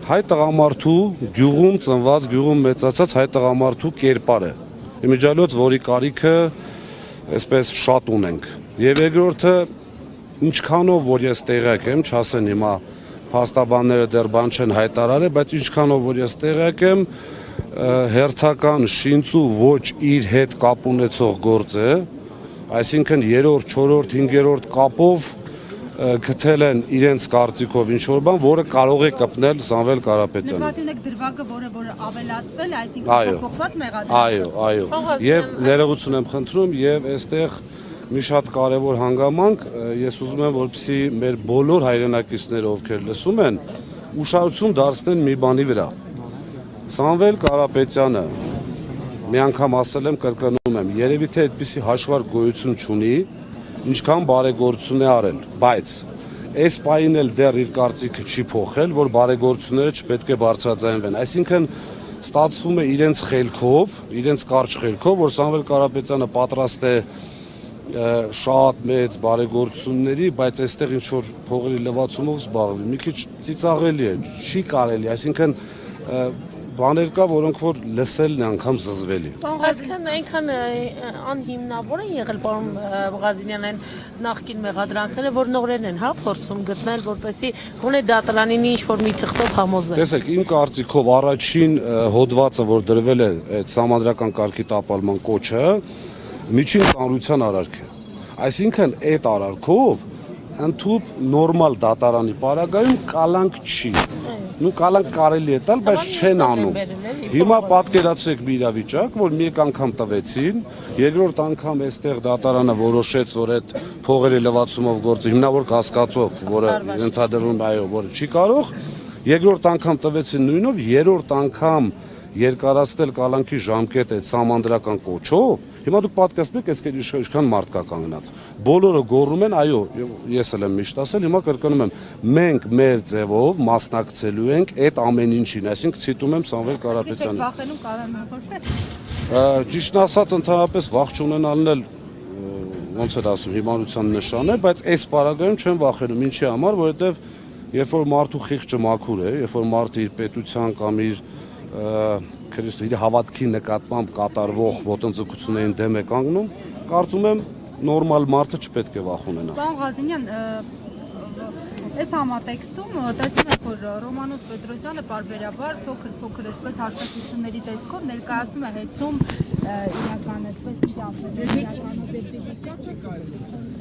Հայ տղամարդու գյուղում ծնված, գյուղում մեծացած հայ տղամարդու կերպար է։ Իմիջիալոց, որի կարիքը այսպես շատ ունենք։ Եվ երկրորդը, ինչքանով որ ես տեղյակ եմ, չասեն հիմա փաստաբանները դեռ բան չեն հայտարարել, բայց ինչքանով որ ես տեղյակ եմ, հերթական շինծու ոչ իր հետ կապ ունեցող գործ է, այսինքն 3-րդ, 4-րդ, 5-րդ կապով գտել են իրենց կարծիքով ինչ-որ բան, որը կարող է կպնել Սամվել Կարապետյանը։ Նկատի ունեք դրվագը, որը ավելացվել է, այսինքն փոփոխված մեղադրանք։ Այո։ Եվ ներողություն եմ խնդրում, եւ այստեղ մի շատ կարևոր հանգամանք, ես ուզում եմ, որպեսզի մեր բոլոր հայրենակիցները, ովքեր լսում են, ուշադրություն դարձնեն մի բանի վրա։ Սամվել Կարապետյանը, մի անգամ ասել եմ, կրկնում եմ, երևի թե այդպիսի հաշվարկ գոյություն չունի, ինչքան բարեգործություն է արել, բայց այս պահին էլ դեռ իր կարծիքը չի փոխել, որ բարեգործությունները չպետք է բարձրաձայնվեն։ Այսինքն ստացվում է իրենց խելքով, իրենց կարճ խելքով, որ Սամվել Կարապետյանը պատրաստ է շատ մեծ բարեգործությունների, բայց այստեղ ինչ որ փողերի լվացումով զբաղվի։ Մի քիչ ծիծաղելի է, չի կարելի, այսինքն բաներ կա, որոնք որ լսելն է անգամ զզվելի։ Այսքան այնքան անհիմնավոր են եղել պարոն Ղազինյան այն նախկին մեղադրանքները, որ նորեն են, հա, փորձում գտնել, որպեսզի գոնե դատարանին ինչ-որ մի թղթով համոզեն։ Տեսեք, իմ կարծիքով առաջին հոդվածը, որ դրվել է այդ սահմանադրական կարգի տապալման կոչը, միջին ծանրության արարք է։ Այսինքն այդ արարքով ընդհանուր նորմալ դատարանի պարագայում կալանք չի։ Նու կալանք կարելի է տալ, բայց չեն անում։ Հիմա պատկերացրեք մի իրավիճակ, որ մեկ անգամ տվեցին, երկրորդ անգամ այստեղ դատարանը որոշեց, որ այդ փողերի լվացումով գործը հիմնավոր կասկածով, որը ընդհանրում այո, որը չի կարող, երկրորդ անգամ տվեցին նույնով, երրորդ անգամ երկարացնել կալանքի ժամկետը սահմանադրական կոչով։ Հիմա դուք պատկերացնում եք, այս ինչքան մարդ կա կանգնած։ Բոլորը գոռում են, այո, ես էլ եմ միշտ ասել, հիմա կրկնում եմ, մենք մեր ձևով մասնակցելու ենք այդ ամեն ինչին, այսինքն ցիտում եմ Սամվել Կարապետյանին։ Վախենում կառավարողը։ Ճիշտն ասած, ընդհանրապես վախ չունենալն էլ ոնց էր ասում, հիմարության նշան է, բայց այս պարագայում չեմ վախենում, ինչի համար, որովհետև երբ որ մարդու խիղճը մաքուր է, երբ որ մարդը իր պետության կամ իր իր հավատքի նկատմամբ կատարվող ոտնձգություններին դեմ է կանգնում, կարծում եմ նորմալ մարդը չպետք է վախ ունենա։ Պարոն Ղազինյան, այս համատեքստում տեսնում եք, որ Ռոմանոս Պետրոսյանը պարբերաբար փոքր այսպես հաշվետվությունների տեսքով ներկայացնում է հեծում իրական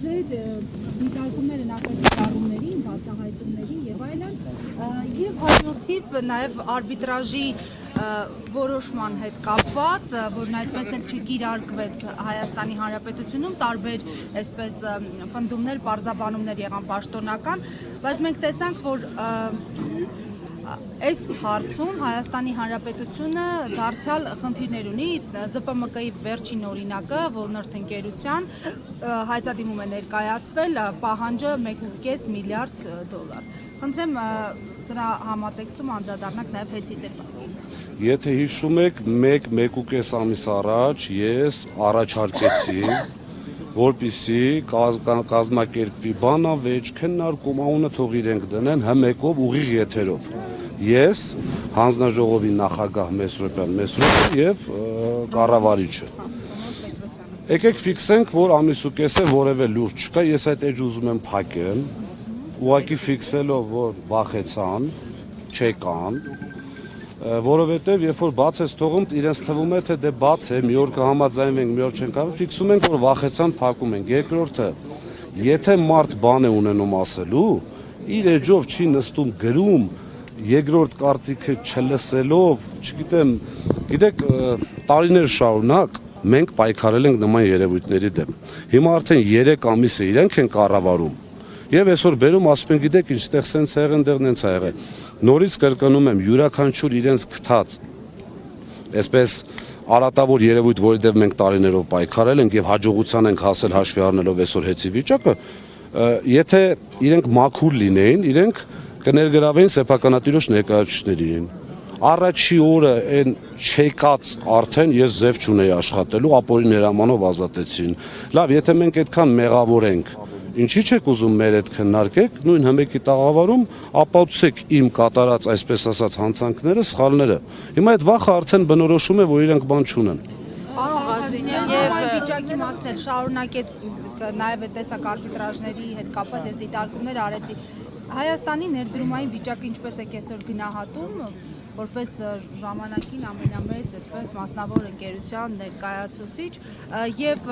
ձեր դիտարկումները նախաձեռնումների, բացահայտումների եւ այլն, եւ հաջորդիվ նաեւ արբիտրաժի որոշման հետ կապված, որն այդպես էլ չկիրարկվեց Հայաստանի Հանրապետությունում, տարբեր այսպես պնդումներ, պարզաբանումներ եղան պաշտոնական, բայց մենք տեսանք, որ այս հարցում Հայաստանի Հանրապետությունը դարձյալ խնդիրներ ունի, ԶՊՄԿ-ի վերջին օրինակը Ոլնորթ ընկերության հայցադիմում է ներկայացվել պահանջը 1.5 միլիարդ դոլար։ Խնդրեմ սրա համատեքստում անդրադառնանք նաև հեծի դեպքին։ Եթե հիշում եք, 1.5 ամիս առաջ ես առաջարկեցի, որպեսզի կազմակերպվի բանավեճ, քննարկում, անունը թող իրենք դնեն հմեկով ուղիղ եթերով։ Ես, հանձնաժողովի նախագահ Մեսրոպյան եւ կառավարիչը։ Եկեք ֆիքսենք, որ ամիս ու կես է որևէ լուրջ չկա, ես այդ էջ ուզում եմ փակեմ, ուղղակի ֆիքսելով, որ վախեցան, չեկան, որովհետև երբ որ բաց ես թողում, իրենց թվում է, թե դե բաց է, մի օր կհամաձայնվենք, մի օր չենք կարող, ֆիքսում ենք, որ վախեցան, փակում ենք։ Երկրորդը, եթե մարդ բան է ունենում ասելու, իր էջով չի նստում գրում, երկրորդ կարծիքը չլսելով, չգիտեմ, գիտեք, տարիներ շարունակ մենք պայքարել ենք նման երևույթների դեմ։ Հիմա արդեն 3 ամիս է իրենք են կառավարում։ Եվ այսօր բերում ասում են, գիտեք, ինչտեղ սենց ա եղել, այնտեղ նենց ա եղել։ Նորից կրկնում եմ, յուրաքանչյուր իրենց գտած այսպես արատավոր երևույթ, որի դեմ մենք տարիներով պայքարել ենք եւ հաջողության ենք հասել հաշվի առնելով այսօր հեծի վիճակը, եթե իրենք մաքուր լինեին, իրենք կներգրավեին սեփականատիրոջ ներկայացուցիչներին, Առաջի օրը այն չեկած արդեն ես ձև չունեի աշխատելու, ապօրին հրամանով ազատեցին։ Լավ, եթե մենք այդքան մեղավոր ենք, ինչի՞ չեք ուզում մեր հետ քննարկեք, նույն հմեկի տաղավարում ապացուցեք իմ կատարած, այսպես ասած, հանցանքները, սխալները։ Հիմա այդ վախը արդեն բնորոշում է, որ իրենք բան չունեն։ Պարոն Ղազարյան, եւ վիճակի մասն էլ շարունակեց նաեւ այդ տեսակ արբիտրաժների հետ կապված այս դիտարկումները արեցի։ Հայաստանի ներդրումային վիճակը ինչպես է այսօր գնահատում, որպես ժամանակին ամենամեծ, այսպես մասնավոր ընկերության ներկայացուցիչ եւ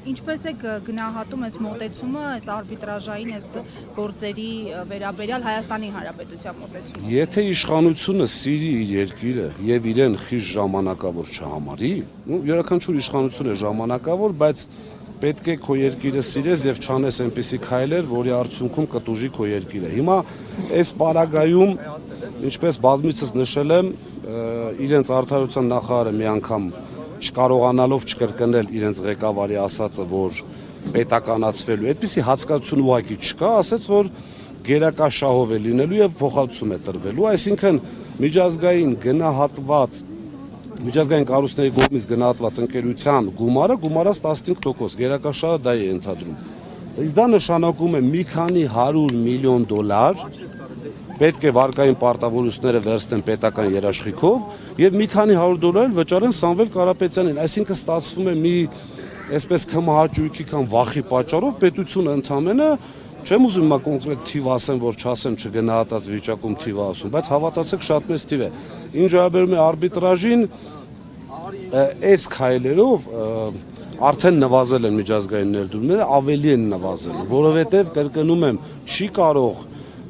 ինչպես է գնահատում այս մոտեցումը, այս արբիտրաժային այս գործերի վերաբերյալ Հայաստանի Հանրապետության մոտեցումը։ Եթե իշխանությունը սիրի իր երկիրը եւ իրեն խիստ ժամանակավոր չհամարի, յուրաքանչյուր իշխանություն է ժամանակավոր, բայց պետք է քո երկիրը սիրես եւ չանես այնպիսի քայլեր, որի արդյունքում կտուժի քո երկիրը։ Հիմա այս պարագայում, ինչպես բազմիցս նշել եմ, իրենց արդարության նախարարը մի անգամ չկարողանալով չկրկնել իրենց ղեկավարի ասածը, որ պետականացվելու, այդպիսի հասկացություն ուղղակի չկա, ասաց, որ գերակա շահով է լինելու եւ փոխհատուցում է տրվելու, այսինքն միջազգային կառույցների կողմից գնահատված ընկերության գումարած 15%, գերակա շահը դա է ընդհանրում։ Իսկ դա նշանակում է մի քանի 100 միլիոն դոլար պետք է վարկային պարտավորությունները վերցնեն պետական երաշխիքով եւ մի քանի 100 դոլար վճարեն Սամվել Կարապետյանին, այսինքն ստացվում է մի այսպես կմահաճույքի կամ վախի պատճառով պետությունը ընդամենը չեմ ուզում հիմա կոնկրետ թիվ ասեմ, որ չասեմ չգնահատած վիճակում թիվ ասում, բայց հավատացեք շատ մեծ թիվ է։ Ինչ վերաբերում է արբիտրաժին, այս քայլերով արդեն նվազել են միջազգային ներդրումները, ավելի են նվազել, որովհետեւ կրկնում եմ, չի կարող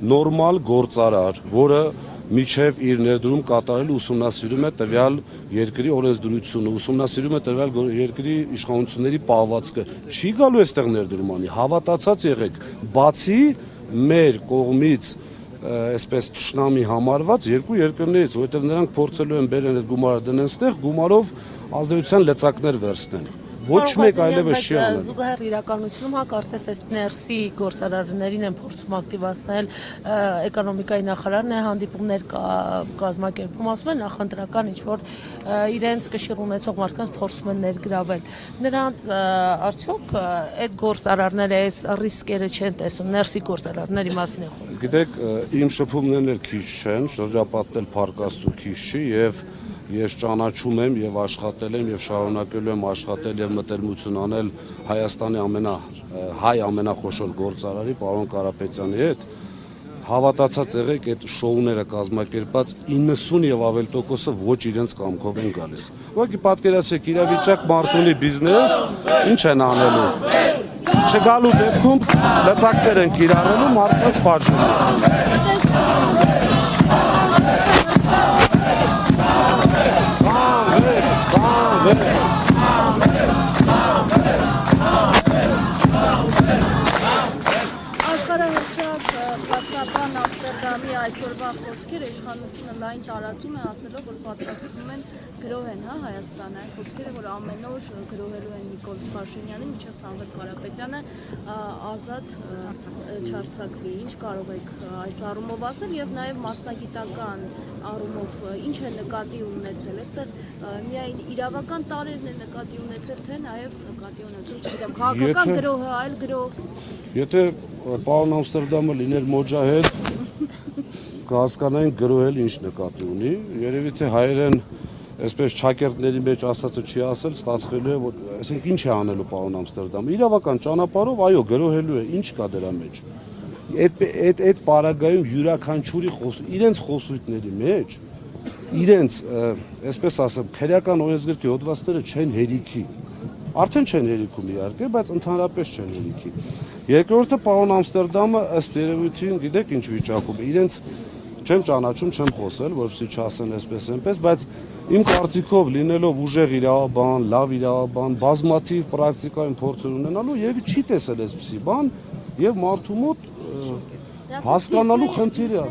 նորմալ գործարար, որը միջև իր ներդրում կատարել ուսումնասիրում է տվյալ երկրի օրենսդրությունը, ուսումնասիրում է տվյալ երկրի իշխանությունների պահվածքը, չի գալու այստեղ ներդրում անի, հավատացած եղեք, բացի մեր կողմից այսպես թշնամի համարված երկու երկրներից, որովհետև նրանք փորձելու են բերեն այդ գումարը դնեն ստեղ, գումարով ազդեցության լծակներ վերցնեն։ Ոչ մեկ այլևս չի անում։ Զուգահեռ իրականությունում հա կարծես այս ներսի գործարարներին են փորձում ակտիվացնել, էկոնոմիկայի նախարարն է հանդիպումներ կազմակերպում, ասում են նախընտրական ինչ-որ իրենց կշիռ ունեցող մարդկանց փորձում են ներգրավել։ Նրանց արդյոք այդ գործարարները այս ռիսկերը չեն տեսնում, ներսի գործարարների մասին է խոսքը։ Գիտեք, իմ շփումներն էլ քիչ չեն, շրջապատել Փարքաստու քիչ չի եւ ես ճանաչում եմ եւ աշխատել եմ եւ շարունակելու եմ աշխատել եւ մտերմություն անել Հայաստանի ամենախոշոր գործարարի պարոն Կարապետյանի հետ, հավատացած եղեք այդ շոուները կազմակերպած 90 եւ ավել տոկոսը ոչ իրենց կամքով են գալիս։ Ուղղակի պատկերացրեք իրավիճակ մարդունի բիզնես, ինչ են անելու։ Չգալու դեպքում լծակներ են կիրառելու մարդկանց պատժում։ Աշխարհահռչակ պաստապան Ամստերդամի այսօրվա խոսքերը իշխանությունը լայն տարածում է ասելով, որ պատրաստվում են գրոհեն Հայաստանը, այն խոսքերը, որ ամեն օր գրոհելու են Նիկոլ Փաշինյանին, մինչև Սամվել Կարապետյանը ազատ չարձակվի։ Ինչ կարող եք այս առումով ասել եւ նաեւ մասնագիտական առումով ինչ է նկատի ունեցել, այստեղ միայն իրավական տարերն է նկատի ունեցել, թե նաեւ նկատի ունեցել, չգիտեմ, քաղաքական գրոհը, այլ գրոհ։ Եթե պարոն Ամստերդամը լիներ Մոջահեդ, կհասկանային գրոհել ինչ նկատի ունի, երևի թե հայերեն այսպես չակերտների մեջ ասածը չի ասել, ստացվելու է, որ այսինքն ինչ է անելու պարոն Ամստերդամը, իրավական ճանապարհով, այո, գրոհելու է, ինչ կա դրա մեջ։ Այդ պարագայում յուրաքանչյուրի իրենց խոսույթների մեջ, իրենց, այսպես ասեմ, քրեական օրենսգրքի հոդվածները չեն հերիքի։ Արդեն չեն հերիքում իհարկե, բայց ընդհանրապես չեն հերիքի։ Երկրորդը պարոն Ամստերդամը ըստ երևույթին, գիտեք ինչ վիճակում է, իրենց չեմ ճանաչում, չեմ խոսել, որովհետեւ չասեն այսպես այնպես, բայց իմ կարծիքով լինելով ուժեղ իրավաբան, լավ իրավաբան, բազմաթիվ պրակտիկայում փորձեր ունենալու եւ չի տեսել այսպիսի բան եւ մարդու մոտ հասկանալու խնդիր է։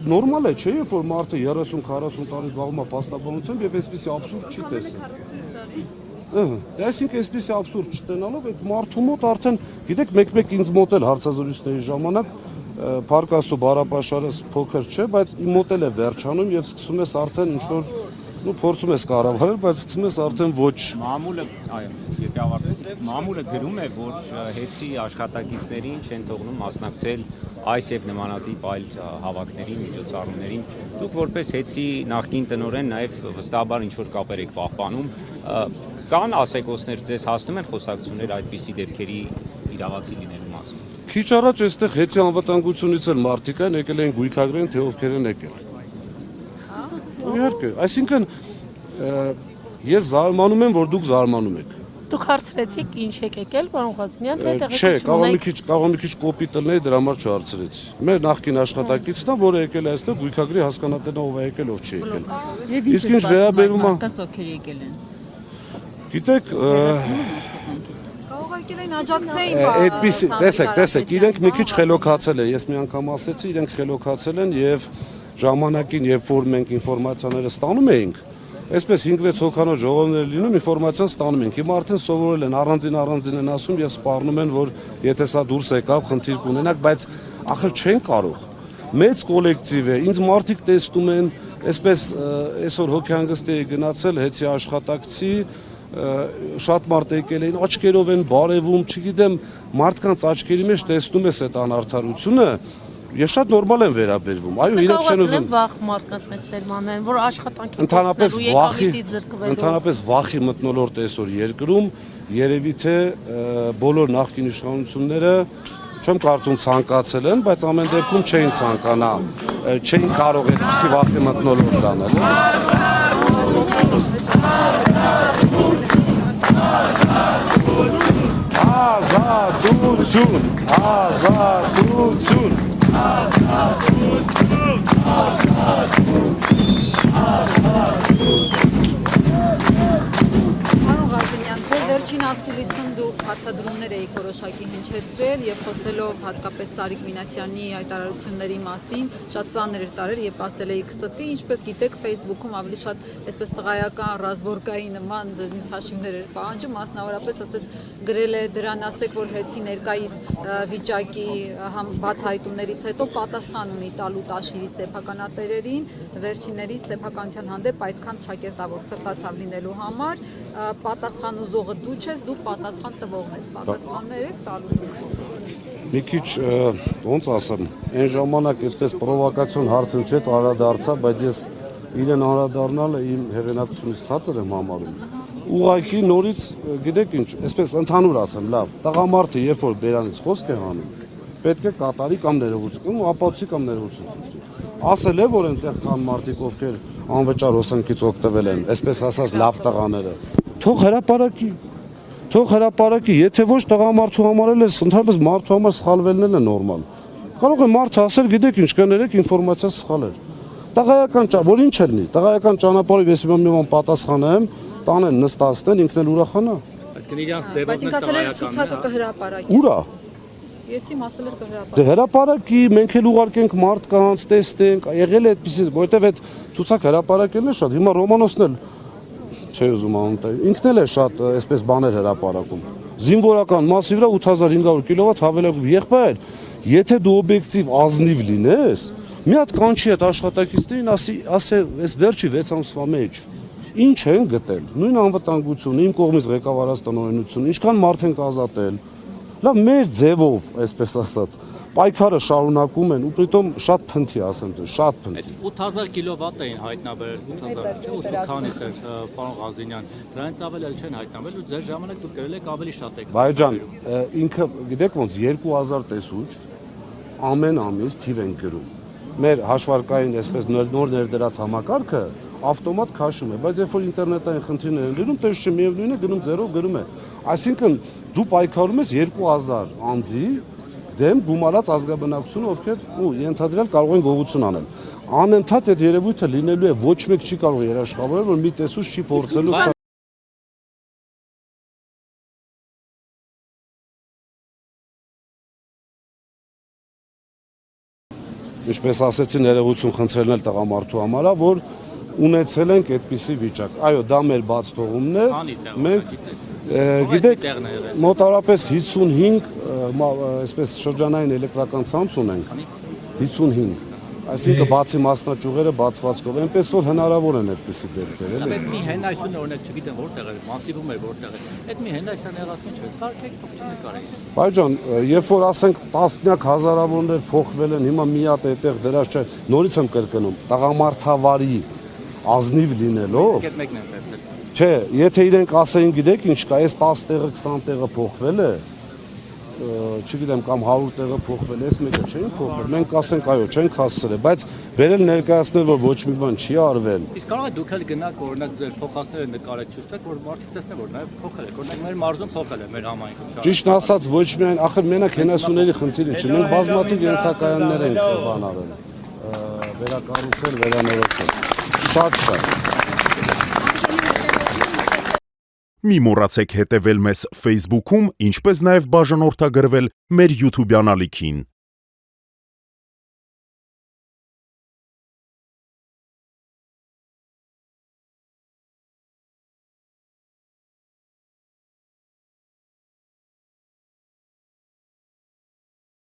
Նորմալ է, չէ՞, երբ որ մարդը 30-40 տարի զբաղվում է փաստաբանությամբ եւ այսպիսի աբսուրդ չի տեսել։ Այսինքն այսպիսի աբսուրդ չտենալով այդ մարդու մոտ արդեն, գիտեք, մեկ-մեկ ինձ մոտ էլ հարցազրույցների ժամանակ Փառք Աստծո բարապաշարը փոքր չէ, բայց իմ մոտ էլ է վերջանում եւ սկսում ես արդեն ինչ որ փորձում ես կառավարել, բայց սկսում ես արդեն ոչ Մամուլը, այո, եթե ավարտես, մամուլը գրում է, որ հետի աշխատակիցներին չեն թողնում մասնակցել այս եւ նմանատիպ այլ հավաքներին, միջոցառումներին։ Դուք որպես հետի նախկին տնօրեն նաեւ վստահաբար ինչ որ կապեր եք պահպանում, կան ասեկոսներ ձեզ հասնում են խոսակցություններ այդպիսի դեպքերի իրավացի լինելու մասին։ Քիչ առաջ այստեղ հետի անվտանգությունից էլ մարդիկ են եկել են գույքագրեն, թե ովքեր են եկել։ Իհարկե, այսինքն ես զարմանում եմ, որ դուք զարմանում եք։ Դուք հարցրեցիք ինչ եք եկել, պարոն Ղազարյան, թե Չէ, կարող մի քիչ կոպիտ ելնեի, դրա համար չհարցրեցի։ Մեր նախկին աշխատակիցն է, որը եկել է այստեղ գույքագրի հասկանալու ով է եկել, ով չի եկել։ Իսկ ինչ վերաբերում է ովքեր եկել են։ Գիտեք, Կարող եկել են աջակցեին այդպիսի, տեսեք, իրենք մի քիչ խելոքացել են, ես մի անգամ ասեցի, իրենք խելոքացել են եւ ժամանակին, երբ որ մենք ինֆորմացիաները ստանում էինք, այսպես 5-6 հոգանոց ժողովներ լինում, ինֆորմացիան ստանում ենք։ Հիմա արդեն սովորել են, առանձին են ասում եւ սպառնում են, որ եթե սա դուրս եկավ, խնդիր կունենաք, բայց ախր չեն կարող։ Մեծ կոլեկտիվ է, ինձ մարդիկ տեսնում են, այսպես այսօր հոգեհանգստի է գնացել հետի աշխատակցի, շատ մարդ եկել էին, աչքերով են բարևում, չգիտեմ, մարդկանց աչքերի մեջ տեսնում ես այդ անարդարությունը, ես շատ նորմալ եմ վերաբերվում։ Այո, իրենք չեն ուզում։ Վախ մարդկանց մեծ սերմանեն, որ աշխատանքի Ընդհանրապես վախի մթնոլորտ այսօր երկրում, երևի թե բոլոր նախկին իշխանությունները չեմ կարծում ցանկացել են, բայց ամեն դեպքում չէին ցանկանա, չէին կարող այսպիսի վախի մթնոլորտ անել։ Ազատություն, ազատություն, Պարոն Ղազարյան, ձեր վերջին ասուլիսում դուք հարցադրումներ եք որոշակի հնչեցրել եւ խոսելով հատկապես Սարիկ Մինասյանի հայտարարությունների մասին, շատ ծանր էր տարել եւ ասել եք ստի, ինչպես գիտեք, Facebook-ում ավելի շատ այսպես տղայական ռազմորգայի նման ձեզնից հաշիվներ էր պահանջում, մասնավորապես ասես գրել է դրան ասեք, որ հետի ներկայիս վիճակի բացահայտումներից հետո պատասխան ունի տալու Տաշիրի սեփականատերերին, վերջինների սեփականության հանդեպ այդքան ճակերտավոր սրտացավ լինելու համար, պատասխան ուզողը դու չես, դու պատասխան տվողն ես, պատասխաններ եք տալու դուք։ Մի քիչ ոնց ասեմ, այն ժամանակ այսպես պրովոկացիոն հարց հնչեց, անդրադարձա, բայց ես իրեն անդրադառնալը իմ հեղինակությունից ցածր եմ համարում։ Ուղղակի նորից, գիտեք ինչ, այսպես ընդհանուր ասեմ, լավ, տղամարդը երբ որ բերանից խոսք է հանում, պետք է կատարի կամ ներողություն, ապացուցի կամ ներողություն։ Ասել է, որ այնտեղ կան մարդիկ, ովքեր անվճար հոսանքից օգտվել են, այսպես ասած լավ տղաները։ Թող հրապարակի, եթե ոչ տղամարդու համար էլ է, ընդհանրապես մարդու համար սխալվելն է նորմալ։ Կարող է մարդը ասել, գիտեք ինչ, կներեք ինֆորմացիա սխալ էր։ Տղայական, որ ինչ էր լինի, տղայական ճանապարհով ես մի բան պատասխանեմ, տանեն նստացնեն, ինքն էլ ուրախանա։ Բայց ինք ասել եք ցուցակը կհրապարակի։ Ուրա։ Ես իմ ասել էր կհրապարակի։ Դե հրապարակի, մենք էլ ուղարկենք մարդկանց, տեստենք, եղել է այդպեսի, որովհետև այդ ցուցակ հրապարակելն է շատ, հիմա Ռոմանոսն էլ չէ ուզում անունտել, ինքն էլ է շատ այսպես բաներ հրապարակում։ Զինվորական մասի վրա 8500 կիլովատ հավելակում, եղբայր, եթե դու օբյեկտիվ ազնիվ լինես, մի հատ կանչի այդ աշխատակիցներին ասի, այս վերջի 6 ամսվա մեջ ինչ են գտել, նույն անվտանգությունը, իմ կողմից ղեկավարած տնօրենությունը, ինչքան մարդ են ազատել, լավ մեր ձևով, այսպես ասած, պայքարը շարունակում են ու պրիտոմ շատ փնթի ասեմ դե, շատ փնթի։ 8000 կիլովատ էին հայտնաբերել, 8000, չէ՞, քանից էր պարոն Ղազարյան, դրանից ավել էլ չեն հայտնաբերել ու ձեր ժամանակ դուք գրել եք ավելի շատ եք։ Բայջան, ինքը գիտեք ոնց 2000 տեսուչ ամեն ամիս թիվ են գրում։ Մեր հաշվարկային այսպես նոր ներդրած համակարգը ավտոմատ քաշում է, բայց երբ որ ինտերնետային խնդիրներ են լինում, տես չէ միևնույն է գնում 0 գրում է։ Այսինքն դու պայքարում ես 2000 անձի դեմ գումարած ազգաբնակությունը, ովքեր ու ենթադրյալ կարող են գողություն անել։ Անընդհատ այդ երևույթը լինելու է, ոչ մեկ չի կարող երաշխավորել, որ մի տեսուչ չի փորձելու։ Ինչպես ասեցի, ներողություն խնդրելն էլ տղամարդու համար է, որ ունեցել ենք այդպիսի վիճակ։ Այո, դա մեր բաց թողումն է։ Մենք Գիտեք, մոտավորապես 55 այսպես շրջանային էլեկտրական ցանց ունենք, 55, այսինքն բացի մասնաճյուղերը բացվածքով, այնպես որ հնարավոր են այդպիսի դեպքեր, էլի։ Այդ մի հենայսուն օրինակ չգիտեմ որտեղ է, մասիվում է որտեղ է։ Այդ մի հենայսան եղած ինչ է, սարքեք թող չնկարեք։ Բայջան, երբ որ ասենք տասնյակ հազարավորներ փոխվել են, հիմա մի հատ այդտեղ դրած չէ, նորից եմ կրկնում, տղամարդավարի ազնիվ լինելով, Այդ մեկն եմ տեսել։ չէ, եթե իրենք ասեին, գիտեք ինչ կա, այս 10 տեղը 20 տեղը փոխվել է, չգիտեմ կամ 100 տեղը փոխվել է, այս մեկը չէին փոխվել, մենք ասենք այո, չենք հասցրել, բայց վերել ներկայացնել, որ ոչ մի բան չի արվել։ Իսկ կարող է դուք էլ գնաք օրինակ ձեր փոխածները նկարեք ցույց տաք, որ մարդիկ տեսնեն, որ նաև փոխել է, օրինակ մեր մարզում փոխել է, մեր համայնքում։ Ճիշտն ասած, ոչ միայն, ախր մենակ հենասյուների խնդիրը չի, մենք բազմաթիվ ենթակայաններ ենք բան արել, վերակառուցել, վերանորոգել, շատ։ Մի մոռացեք հետևել մեզ Facebook-ում, ինչպես նաև բաժանորդագրվել մեր YouTube-յան ալիքին։